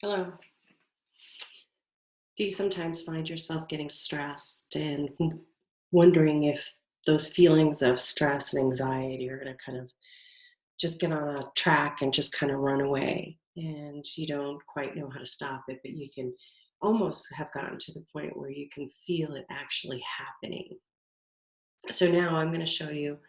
Hello. Do you sometimes find yourself getting stressed and wondering if those feelings of stress and anxiety are going to kind of just get on a track and just kind of run away? And you don't quite know how to stop it, but you can almost have gotten to the point where you can feel it actually happening. So now I'm going to show you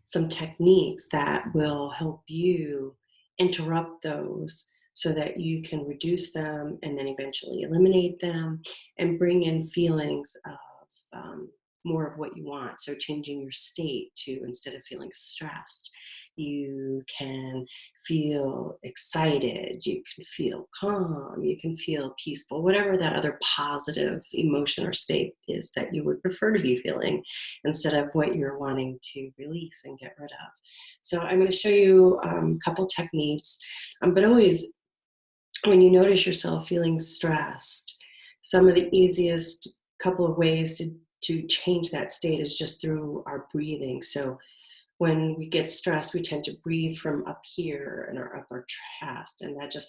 some techniques that will help you interrupt those so that you can reduce them and then eventually eliminate them and bring in feelings of more of what you want. So, changing your state to instead of feeling stressed, you can feel excited, you can feel calm, you can feel peaceful, whatever that other positive emotion or state is that you would prefer to be feeling instead of what you're wanting to release and get rid of. So I'm going to show you a couple techniques, but always when you notice yourself feeling stressed, some of the easiest couple of ways to change that state is just through our breathing. So when we get stressed, we tend to breathe from up here in our upper chest, and that just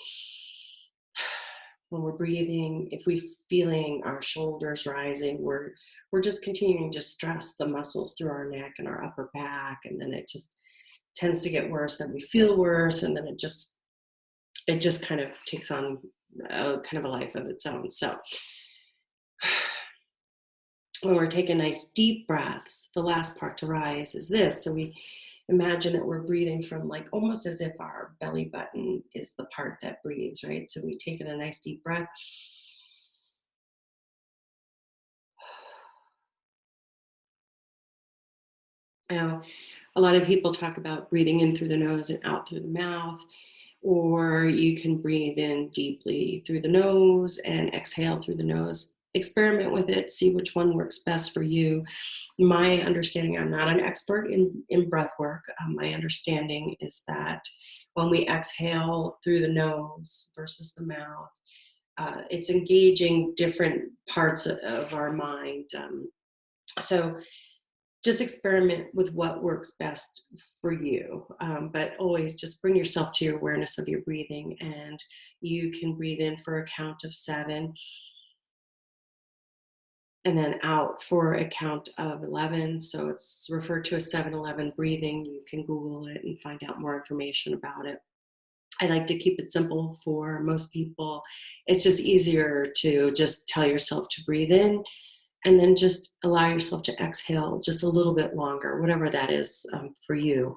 when we're breathing, if we're feeling our shoulders rising, we're just continuing to stress the muscles through our neck and our upper back, and then it just tends to get worse. Then we feel worse, and then it just kind of takes on kind of a life of its own. So when we're taking nice deep breaths, the last part to rise is this. So we imagine that we're breathing from like almost as if our belly button is the part that breathes, right? So we take in a nice deep breath. Now, a lot of people talk about breathing in through the nose and out through the mouth, or you can breathe in deeply through the nose and exhale through the nose. Experiment with it, see which one works best for you. My understanding, I'm not an expert in breath work. My understanding is that when we exhale through the nose versus the mouth, it's engaging different parts of our mind. So just experiment with what works best for you. But always just bring yourself to your awareness of your breathing, and you can breathe in for a count of 7 and then out for a count of 11. So it's referred to as 7-11 breathing. You can Google it and find out more information about it. I like to keep it simple for most people. It's just easier to just tell yourself to breathe in and then just allow yourself to exhale just a little bit longer, whatever that is for you.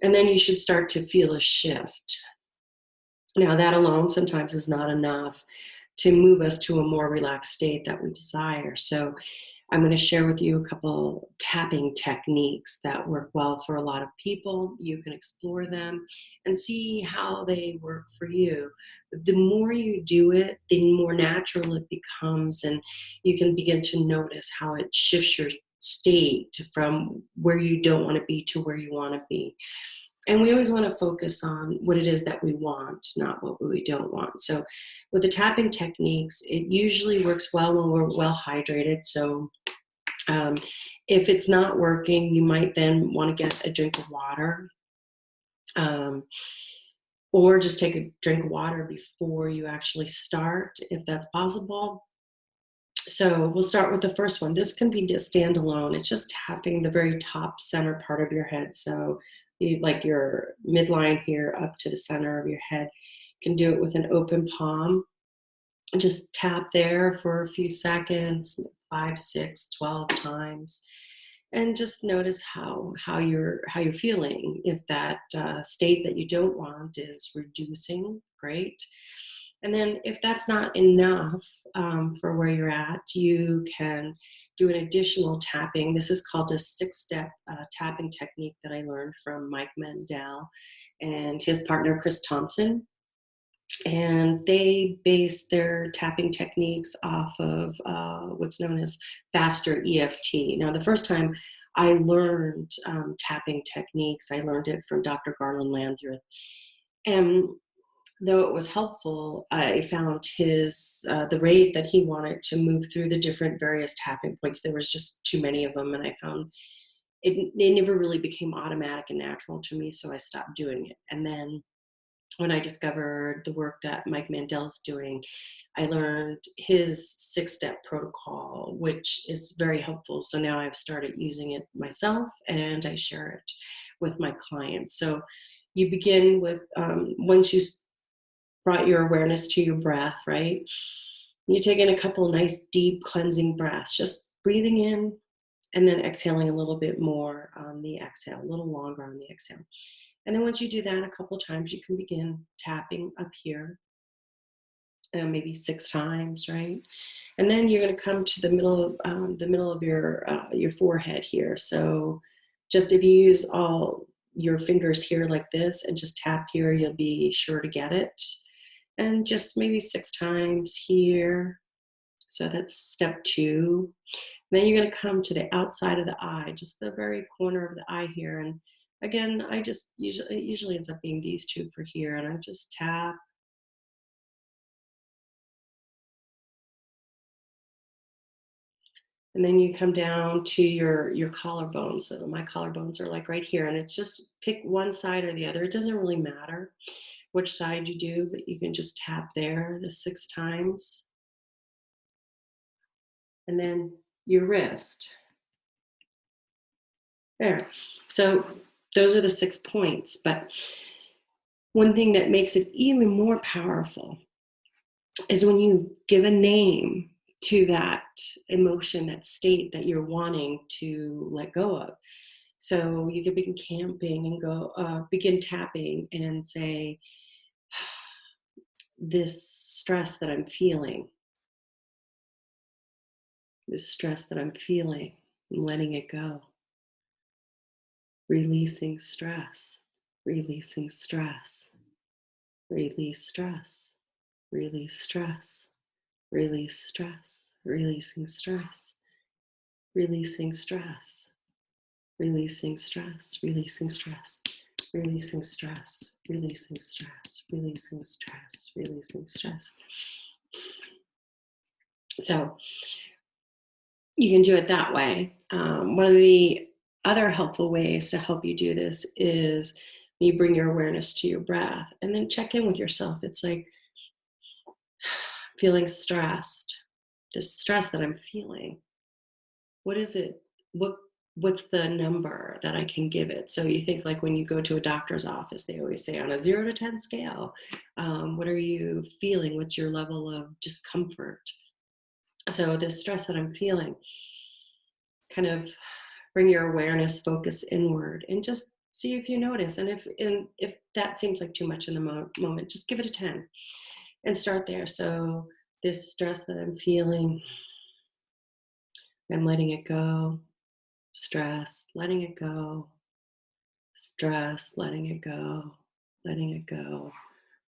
And then you should start to feel a shift. Now, that alone sometimes is not enough to move us to a more relaxed state that we desire. So, I'm going to share with you a couple tapping techniques that work well for a lot of people. You can explore them and see how they work for you. The more you do it, the more natural it becomes, and you can begin to notice how it shifts your state from where you don't want to be to where you want to be. And we always want to focus on what it is that we want, not what we don't want. So, with the tapping techniques, it usually works well when we're well hydrated. So, um, if it's not working, you might then want to get a drink of water, um, or just take a drink of water before you actually start, if that's possible. So we'll start with the first one. This can be just standalone. It's just tapping the very top center part of your head. So you like your midline here up to the center of your head. You can do it with an open palm. Just tap there for a few seconds, 5, 6, 12 times, and just notice how you're feeling. If that state that you don't want is reducing, great. And then if that's not enough for where you're at, you can do an additional tapping. This is called a 6-step tapping technique that I learned from Mike Mandel and his partner Chris Thompson, and they base their tapping techniques off of what's known as faster EFT. Now, the first time I learned tapping techniques, I learned it from Dr. Garland Landreth. And though it was helpful, I found the rate that he wanted to move through the different various tapping points, there was just too many of them, and I found it never really became automatic and natural to me, so I stopped doing it. And then when I discovered the work that Mike Mandel's doing, I learned his 6-step protocol, which is very helpful. So now I've started using it myself and I share it with my clients. So you begin with, once you brought your awareness to your breath, right? You take in a couple nice, deep, cleansing breaths, just breathing in and then exhaling a little bit more on the exhale, a little longer on the exhale. And then once you do that a couple times, you can begin tapping up here, maybe 6 times, right? And then you're going to come to the middle of your forehead here. So just if you use all your fingers here like this and just tap here, you'll be sure to get it. And just maybe 6 times here. So that's step 2. Then you're going to come to the outside of the eye, just the very corner of the eye here. And again, it usually ends up being these 2 for here. And I just tap. And then you come down to your collarbones. So my collarbones are like right here. And it's just pick one side or the other. It doesn't really matter which side you do, but you can just tap there the 6 times. And then your wrist. There. So those are the 6 points. But one thing that makes it even more powerful is when you give a name to that emotion, that state that you're wanting to let go of. So you could begin camping and begin tapping and say, this stress that I'm feeling, I'm letting it go. Releasing stress, releasing stress, release stress, release stress, release stress, releasing stress, releasing stress, releasing stress, releasing stress, releasing stress, releasing stress, releasing stress, releasing stress. So you can do it that way. One of the other helpful ways to help you do this is you bring your awareness to your breath and then check in with yourself. It's like feeling stressed, this stress that I'm feeling. What is it? What's the number that I can give it? So you think like when you go to a doctor's office, they always say on a 0 to 10 scale, what are you feeling? What's your level of discomfort? So the stress that I'm feeling, kind of bring your awareness focus inward and just see if you notice. And if that seems like too much in the moment, just give it a 10 and start there. So this stress that I'm feeling, I'm letting it go. Stress, letting it go. Stress, letting it go. Letting it go.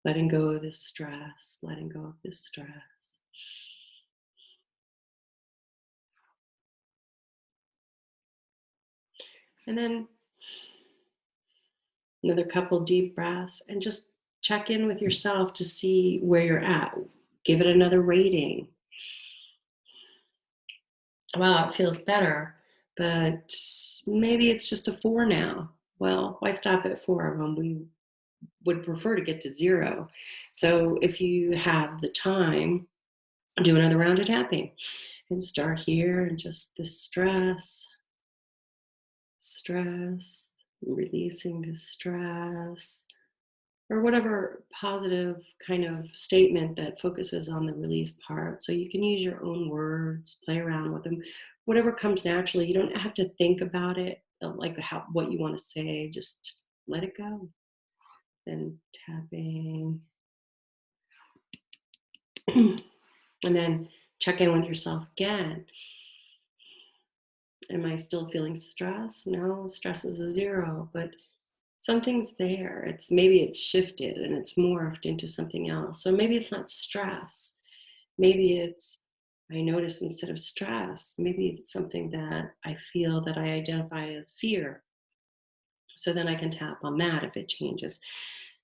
Letting go of this stress. Letting go of this stress. And then another couple deep breaths and just check in with yourself to see where you're at. Give it another rating. Wow, it feels better, but maybe it's just a 4 now. Well, why stop at 4 when we would prefer to get to 0? So if you have the time, do another round of tapping and start here and just the stress, releasing the stress, or whatever positive kind of statement that focuses on the release part. So you can use your own words, play around with them, whatever comes naturally. You don't have to think about it, like what you want to say. Just let it go. Then tapping, and then check in with yourself again. Am I still feeling stress? No, stress is a 0, but something's there. Maybe it's shifted and it's morphed into something else. So maybe it's not stress. Maybe I notice instead of stress, maybe it's something that I feel that I identify as fear. So then I can tap on that if it changes.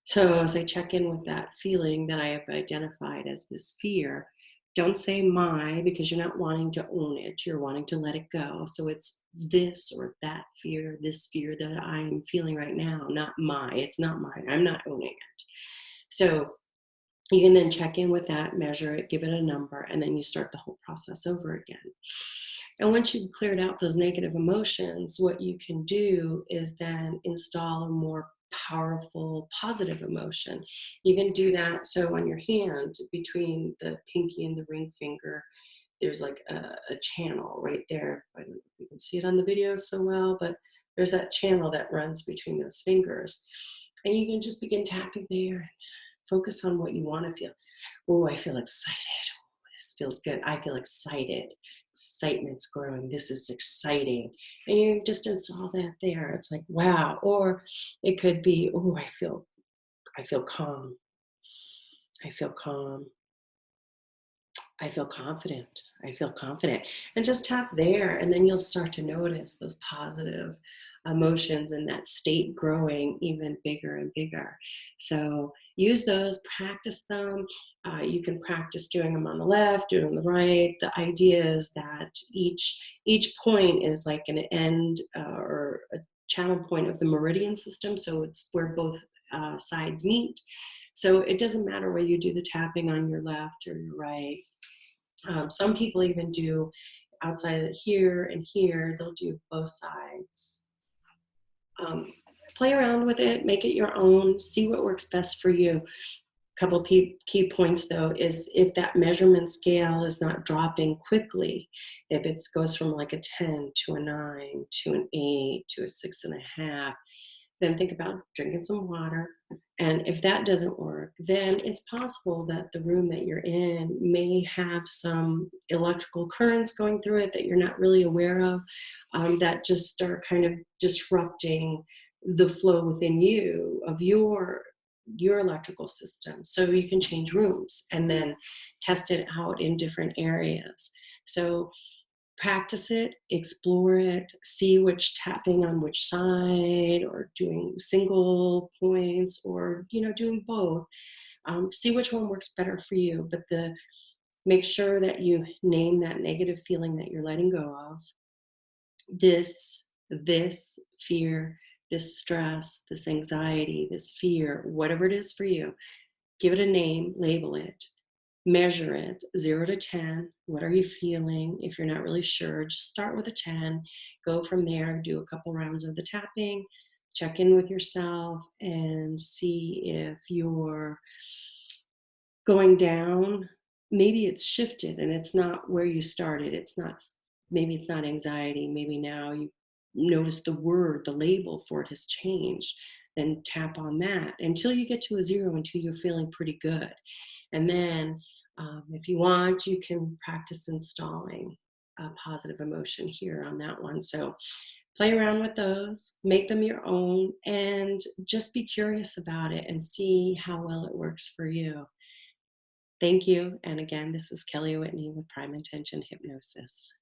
So as I check in with that feeling that I have identified as this fear, don't say my, because you're not wanting to own it. You're wanting to let it go. So it's this or that fear, this fear that I'm feeling right now, not my. It's not mine. I'm not owning it. So you can then check in with that, measure it, give it a number, and then you start the whole process over again. And once you've cleared out those negative emotions, what you can do is then install a more powerful positive emotion. You can do that. So on your hand, between the pinky and the ring finger, there's like a channel right there. I don't know if you can see it on the video so well, but there's that channel that runs between those fingers. And you can just begin tapping there. Focus on what you want to feel. Oh, I feel excited. Oh, this feels good. I feel excited. Excitement's growing. This is exciting. And you just install that there. It's like, wow. Or it could be, oh, I feel calm. I feel calm. I feel confident. I feel confident. And just tap there, and then you'll start to notice those positive emotions and that state growing even bigger and bigger. So use those, practice them. You can practice doing them on the left, doing them on the right. The idea is that each point is like an end or a channel point of the meridian system. So it's where both sides meet. So it doesn't matter whether you do the tapping on your left or your right. Some people even do outside of here and here, they'll do both sides. Um, Play around with it, make it your own, see what works best for you. Couple key points though is if that measurement scale is not dropping quickly, if it goes from like a 10 to a 9 to an 8 to a 6.5, then think about drinking some water. And if that doesn't work, then it's possible that the room that you're in may have some electrical currents going through it that you're not really aware of, that just are kind of disrupting the flow within you of your electrical system. So you can change rooms and then test it out in different areas. So practice it, explore it, see which tapping on which side, or doing single points, or doing both. See which one works better for you. But make sure that you name that negative feeling that you're letting go of. This fear, this stress, this anxiety, this fear, whatever it is for you, give it a name, label it, measure it 0 to 10. What are you feeling? If you're not really sure, just start with a 10. Go from there, do a couple rounds of the tapping, check in with yourself, and see if you're going down. Maybe it's shifted and it's not where you started. Maybe it's not anxiety. Maybe now you notice the word, the label for it has changed. Then tap on that until you get to a 0, until you're feeling pretty good. And then if you want, you can practice installing a positive emotion here on that one. So play around with those, make them your own, and just be curious about it and see how well it works for you. Thank you. And again, this is Kelly Whitney with Prime Intention Hypnosis.